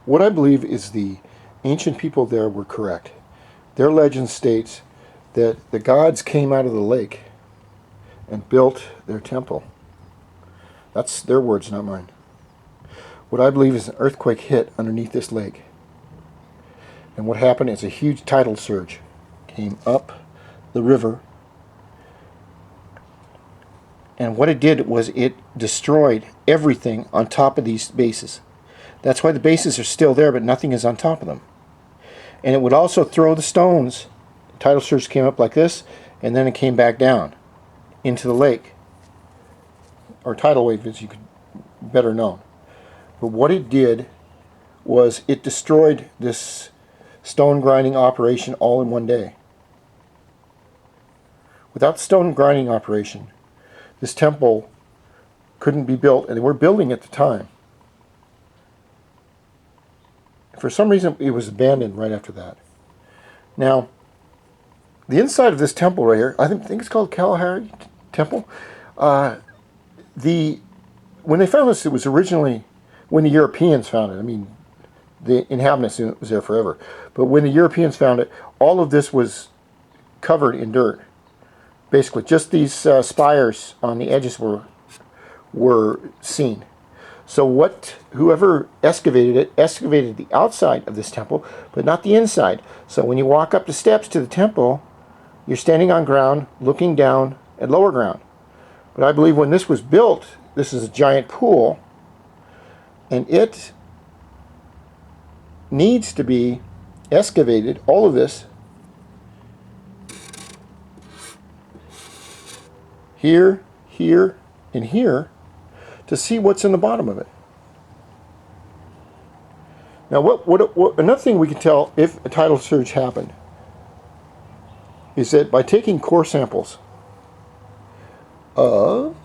What I believe is the ancient people there were correct. Their legend states that the gods came out of the lake and built their temple. That's their words, not mine. What I believe is an earthquake hit underneath this lake. And what happened is a huge tidal surge came up the river. And what it did was it destroyed everything on top of these bases. That's why the bases are still there, but nothing is on top of them. And it would also throw the stones. The tidal surge came up like this, and then it came back down into the lake. Or tidal wave, as you could better know. But what it did was it destroyed this stone grinding operation all in one day. Without the stone grinding operation, this temple couldn't be built, and they were building at the time. For some reason, it was abandoned right after that. Now, the inside of this temple right here, I think it's called Kalahari Temple. When they found this, it was originally when the Europeans found it. I mean, the inhabitants knew it was there forever. But when the Europeans found it, all of this was covered in dirt. Basically, just these spires on the edges were seen. So whoever excavated it, excavated the outside of this temple, but not the inside. So when you walk up the steps to the temple, you're standing on ground, looking down at lower ground. But I believe when this was built, this is a giant pool, and it needs to be excavated, all of this, here, here, and here, to see what's in the bottom of it. Now, what another thing we can tell if a tidal surge happened is that by taking core samples of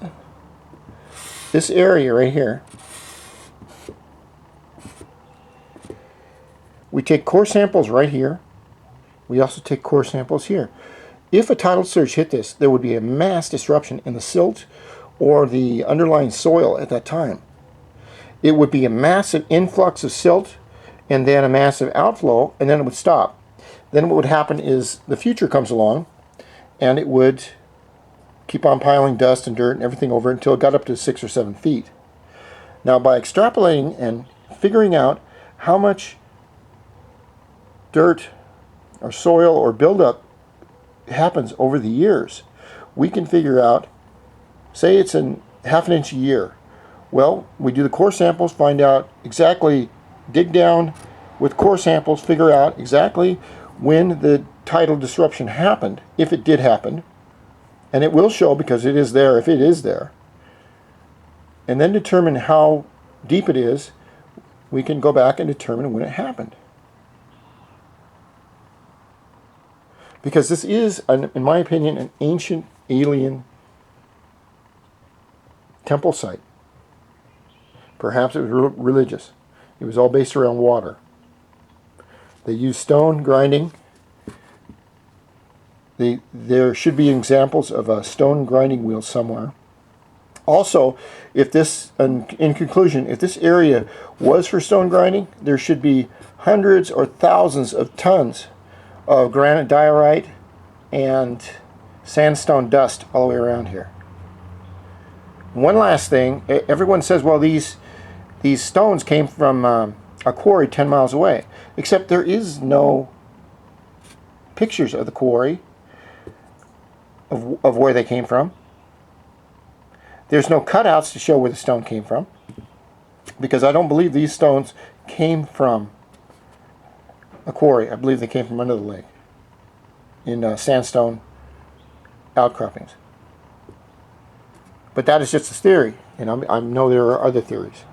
this area right here, we take core samples right here. We also take core samples here. If a tidal surge hit this, there would be a mass disruption in the silt or the underlying soil at that time. It would be a massive influx of silt and then a massive outflow, and then it would stop. Then what would happen is the future comes along and it would keep on piling dust and dirt and everything over until it got up to 6 or 7 feet. Now, by extrapolating and figuring out how much dirt or soil or buildup happens over the years, we can figure out, say it's half an inch a year. Well, we do the core samples, find out exactly, dig down with core samples, figure out exactly when the tidal disruption happened, if it did happen, and it will show because it is there if it is there, and then determine how deep it is. We can go back and determine when it happened. Because this is, in my opinion, an ancient alien temple site. Perhaps it was religious. It was all based around water. They used stone grinding. There should be examples of a stone grinding wheel somewhere. Also, if this, in conclusion, if this area was for stone grinding, there should be hundreds or thousands of tons of granite diorite and sandstone dust all the way around here. One last thing, everyone says, well, these stones came from a quarry 10 miles away, except there is no pictures of the quarry, of where they came from. There's no cutouts to show where the stone came from, because I don't believe these stones came from a quarry. I believe they came from under the lake in sandstone outcroppings. But that is just a theory, and I know there are other theories.